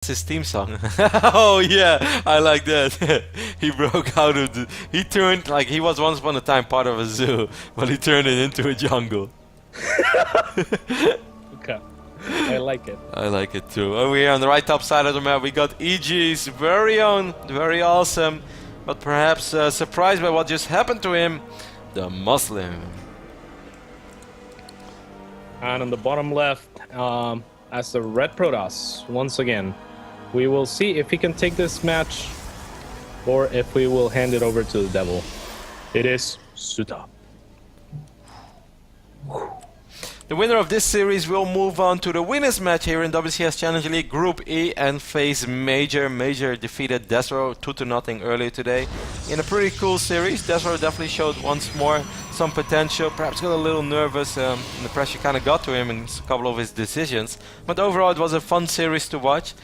his theme song. Oh yeah, I like that. He broke out of the. He turned like he was once upon a time part of a zoo, but he turned it into a jungle. Okay, I like it. I like it too. Over here on the right top side of the map, we got EG's very own, very awesome, but perhaps surprised by what just happened to him, the Muslim. And on the bottom left, as the Red Protoss, once again, we will see if he can take this match or if we will hand it over to the devil. It is Suta. The winner of this series will move on to the winners match here in WCS Challenge League Group E and face Major. Major defeated Desro 2-0 earlier today in a pretty cool series. Desro definitely showed once more some potential, perhaps got a little nervous and the pressure kind of got to him in a couple of his decisions. But overall it was a fun series to watch.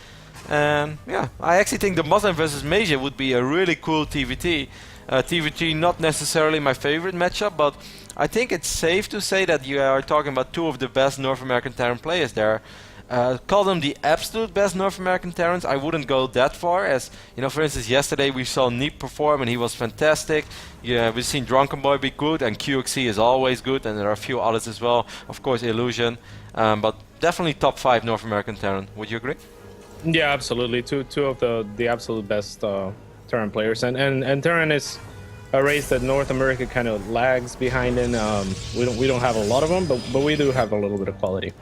And yeah, I actually think the Muslim versus Major would be a really cool TVT. TVT not necessarily my favorite matchup, but I think it's safe to say that you are talking about two of the best North American Terran players there. Call them the absolute best North American Terrans. I wouldn't go that far, as you know. For instance, yesterday we saw Neep perform and he was fantastic. Yeah, we've seen Drunken Boy be good, and QXC is always good, and there are a few others as well. Of course, Illusion, but definitely top 5 North American Terran. Would you agree? Yeah, absolutely. Two of the absolute best Terran players, and Terran is a race that North America kind of lags behind in. We don't have a lot of them, but we do have a little bit of quality.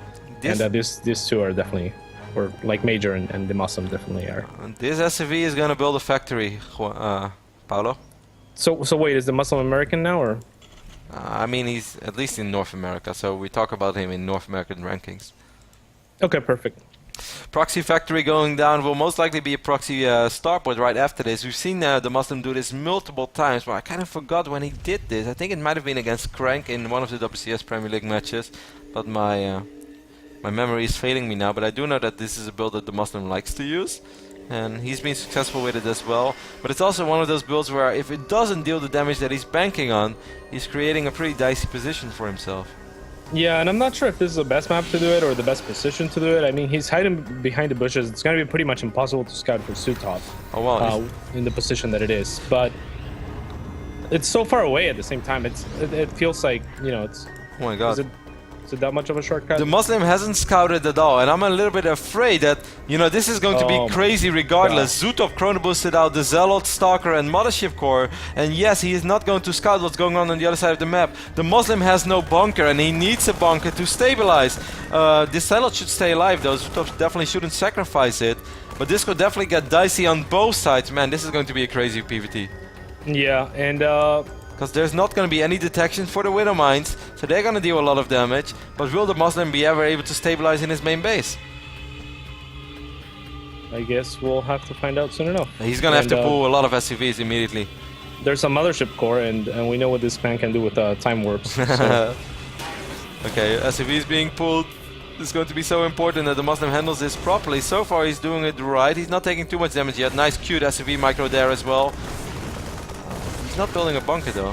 And these two are definitely, or like Major and the Muslim definitely are. This SCV is gonna build a factory, Paulo. So wait, is the Muslim American now, or? I mean, he's at least in North America, so we talk about him in North American rankings. Okay, perfect. Proxy factory going down will most likely be a proxy starport right after this. We've seen the Muslim do this multiple times, but I kind of forgot when he did this. I think it might have been against Crank in one of the WCS Premier League matches, but my memory is failing me now. But I do know that this is a build that the Muslim likes to use, and he's been successful with it as well. But it's also one of those builds where if it doesn't deal the damage that he's banking on, he's creating a pretty dicey position for himself. Yeah, and I'm not sure if this is the best map to do it or the best position to do it. I mean, he's hiding behind the bushes. It's going to be pretty much impossible to scout for Sutov. Oh, wow. In the position that it is. But it's so far away at the same time. It feels like, you know, it's... Oh my god. Is it that much of a shortcut? The Muslim hasn't scouted at all, and I'm a little bit afraid that, you know, this is going to be crazy regardless. Zutov chrono boosted out the Zealot, Stalker and Mothership Core, and yes, he is not going to scout what's going on the other side of the map. The Muslim has no bunker, and he needs a bunker to stabilize. This Zealot should stay alive though. Zutov definitely shouldn't sacrifice it, but this could definitely get dicey on both sides. Man, this is going to be a crazy PvT. Yeah, and because there's not going to be any detection for the Widow Mines, so they're going to deal a lot of damage. But will the Muslim be ever able to stabilize in his main base? I guess we'll have to find out soon enough. He's going to have to pull a lot of SCVs immediately. There's a Mothership Core, and we know what this man can do with time warps. So. Okay, SCVs being pulled. It's going to be so important that the Muslim handles this properly. So far he's doing it right. He's not taking too much damage yet. Nice cute SCV micro there as well. He's not building a bunker though.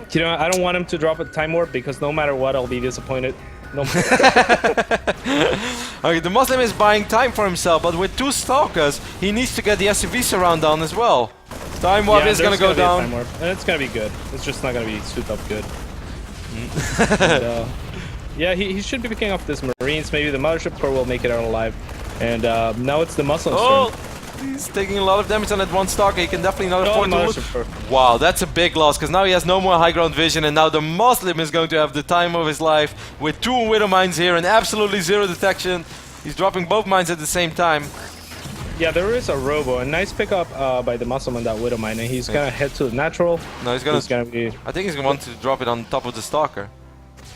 You know, I don't want him to drop a time warp because no matter what, I'll be disappointed. No. Okay, the Muslim is buying time for himself, but with 2 Stalkers, he needs to get the SCV surround down as well. Time warp is going to go down. Time warp, and it's going to be good. It's just not going to be suit up good. And, yeah, he should be picking off this Marines. Maybe the Mothership Core will make it out alive. And now it's the Muslims' turn. He's taking a lot of damage on that one Stalker. He can definitely not afford to lose. Wow, that's a big loss, because now he has no more high ground vision, and now the Muslim is going to have the time of his life with 2 Widow Mines here and absolutely 0 detection. He's dropping both mines at the same time. Yeah, there is a Robo. A nice pickup by the Muslim on that Widow Mine, and he's going to head to the natural. No, he's going to be... I think he's going to want to drop it on top of the Stalker.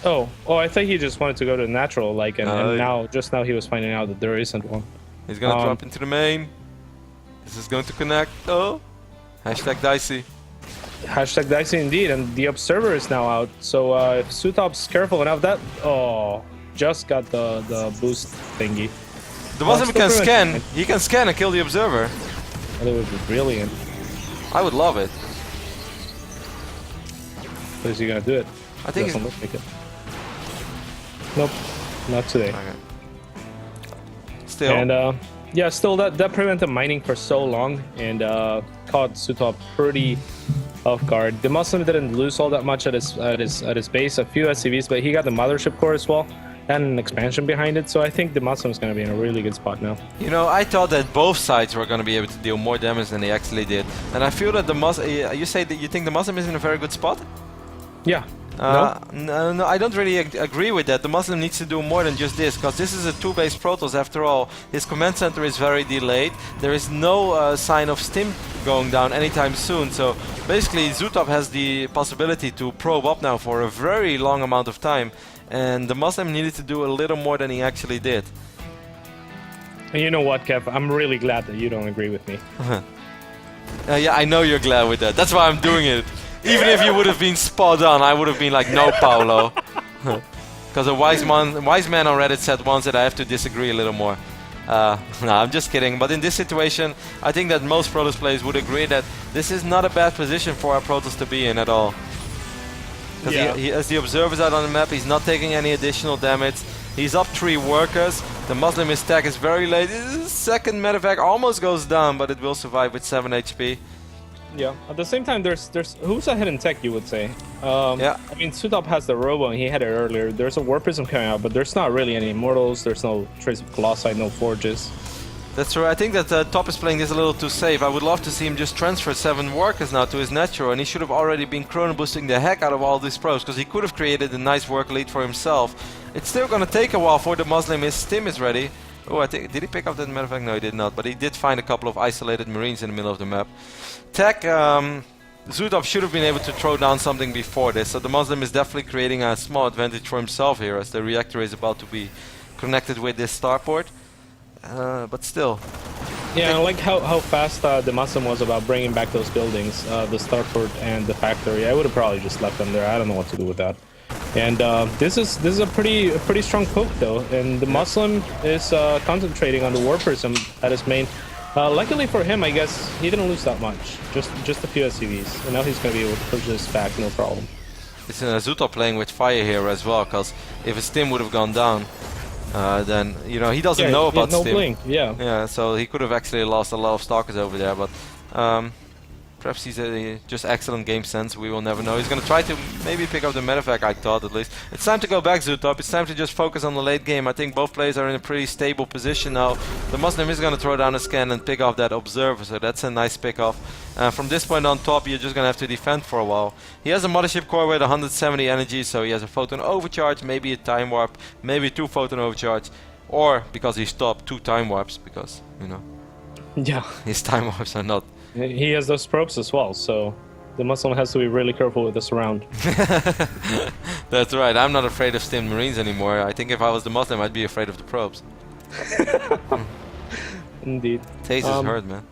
Oh, I thought he just wanted to go to the natural, like, and now, just now he was finding out that there isn't one. He's going to drop into the main. This is going to connect. Oh, hashtag dicey. Hashtag dicey indeed, and the observer is now out. So if Sutop's careful enough, that just got the boost thingy. The Muslim can scan. He can scan and kill the observer. That would be brilliant. I would love it. But is he gonna do it? I think doesn't look like it. Nope, not today. Okay. Still. And Yeah, still that prevented mining for so long and caught Sutop pretty off guard. The Muslim didn't lose all that much at his base, a few SCVs, but he got the mothership core as well and an expansion behind it. So I think the Muslim's going to be in a really good spot now. You know, I thought that both sides were going to be able to deal more damage than they actually did, and I feel that the Muslim. You say that you think the Muslim is in a very good spot? Yeah. No, I don't really agree with that. The Muslim needs to do more than just this, because this is a 2-base Protoss after all. His command center is very delayed. There is no sign of stim going down anytime soon, so basically Zutop has the possibility to probe up now for a very long amount of time, and the Muslim needed to do a little more than he actually did. And you know what, Kev? I'm really glad that you don't agree with me. Yeah, I know you're glad with that. That's why I'm doing it. Even if you would have been spot on, I would have been like, no, Paulo. Because a wise man on Reddit said once that I have to disagree a little more. No, I'm just kidding. But in this situation, I think that most Protoss players would agree that this is not a bad position for our Protoss to be in at all. Because he as the observers out on the map, he's not taking any additional damage. He's up 3 workers. The Muslim stack is very late. Second medevac almost goes down, but it will survive with 7 HP. Yeah. At the same time, there's who's ahead in tech, you would say. Yeah. I mean, Sutop has the Robo, and he had it earlier. There's a War Prism coming out, but there's not really any Immortals. There's no trace of Colossi, no Forges. That's true. I think that Top is playing this a little too safe. I would love to see him just transfer 7 workers now to his natural, and he should have already been chrono boosting the heck out of all these probes, because he could have created a nice work lead for himself. It's still going to take a while for the Muslim. His stim is ready. Oh, I think, did he pick up that medevac? No, he did not, but he did find a couple of isolated Marines in the middle of the map. Tech, Zutop should have been able to throw down something before this, so the Muslim is definitely creating a small advantage for himself here, as the reactor is about to be connected with this starport. But still. Yeah, I like how fast the Muslim was about bringing back those buildings, the starport and the factory. I would have probably just left them there. I don't know what to do with that. And this is a pretty strong poke though, and the Muslim is concentrating on the War Prism at his main. Luckily for him, I guess he didn't lose that much, just a few SCVs, and now he's gonna be able to push this back, no problem. It's Zutop playing with fire here as well, because if his stim would have gone down, then you know he doesn't know about no stim. blink, yeah. Yeah, so he could have actually lost a lot of stalkers over there, but perhaps he's just excellent game sense. We will never know. He's going to try to maybe pick up the medevac, I thought at least. It's time to go back, Zutop. It's time to just focus on the late game. I think both players are in a pretty stable position now. The Muslim is going to throw down a scan and pick off that observer, so that's a nice pick off. From this point on top, you're just going to have to defend for a while. He has a mothership core with 170 energy, so he has a photon overcharge, maybe a time warp, maybe 2 photon overcharge, or because he stopped 2 time warps, because, you know, yeah, his time warps are not. He has those probes as well, so the Muslim has to be really careful with this round. That's right. I'm not afraid of stim Marines anymore. I think if I was the Muslim, I'd be afraid of the probes. Indeed. Tasers hurt, man.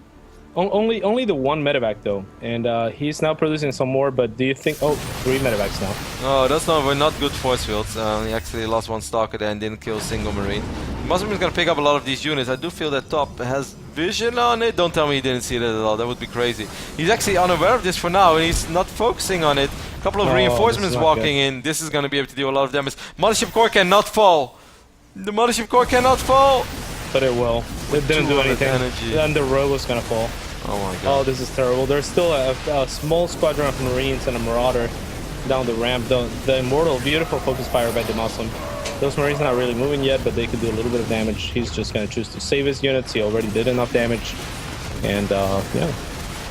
Only the 1 medevac though, and he's now producing some more. But do you think? Oh, 3 medevacs now. Oh, that's not good force fields. He actually lost 1 stalker there and didn't kill a single Marine. Muslim is gonna pick up a lot of these units. I do feel that Top has vision on it. Don't tell me he didn't see that at all. That would be crazy. He's actually unaware of this for now, and he's not focusing on it. A couple of reinforcements walking in. This is gonna be able to do a lot of damage. Mothership core cannot fall. The Mothership core cannot fall. But it will. It didn't do anything. Energy. And the row was gonna fall. Oh my god. Oh, this is terrible. There's still a small squadron of Marines and a Marauder down the ramp. The Immortal, beautiful focus fire by the Muslim. Those Marines are not really moving yet, but they could do a little bit of damage. He's just gonna choose to save his units. He already did enough damage. And yeah.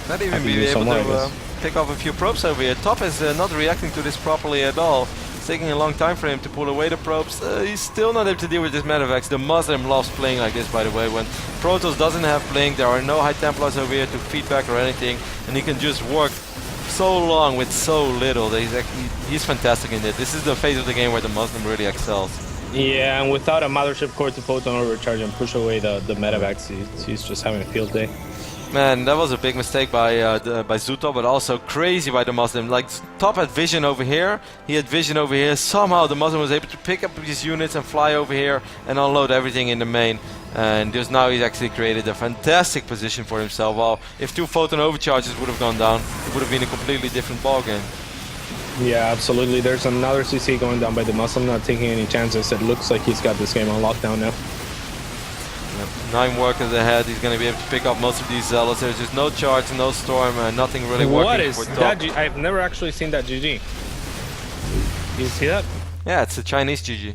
Not even be able to pick off a few probes over here. Top is not reacting to this properly at all. It's taking a long time for him to pull away the probes. He's still not able to deal with this medevacs. The Muslim loves playing like this, by the way. When Protoss doesn't have blink, there are no High Templars over here to feedback or anything, and he can just work so long with so little that he's fantastic in it. This is the phase of the game where the Muslim really excels. Yeah, and without a mothership core to photon overcharge and push away the medevacs, he's just having a field day. Man, that was a big mistake by Zutop, but also crazy by the Muslim. Like, Top had vision over here, he had vision over here. Somehow the Muslim was able to pick up these units and fly over here and unload everything in the main. And just now he's actually created a fantastic position for himself. Well, if 2 photon overcharges would have gone down, it would have been a completely different ballgame. Yeah, absolutely. There's another CC going down by the Muslim, not taking any chances. It looks like he's got this game on lockdown now. 9 workers ahead. He's going to be able to pick up most of these zealots. There's just no charge, no storm, nothing really working. What is for that? top. I've never actually seen that GG. You see that? Yeah, it's a Chinese GG.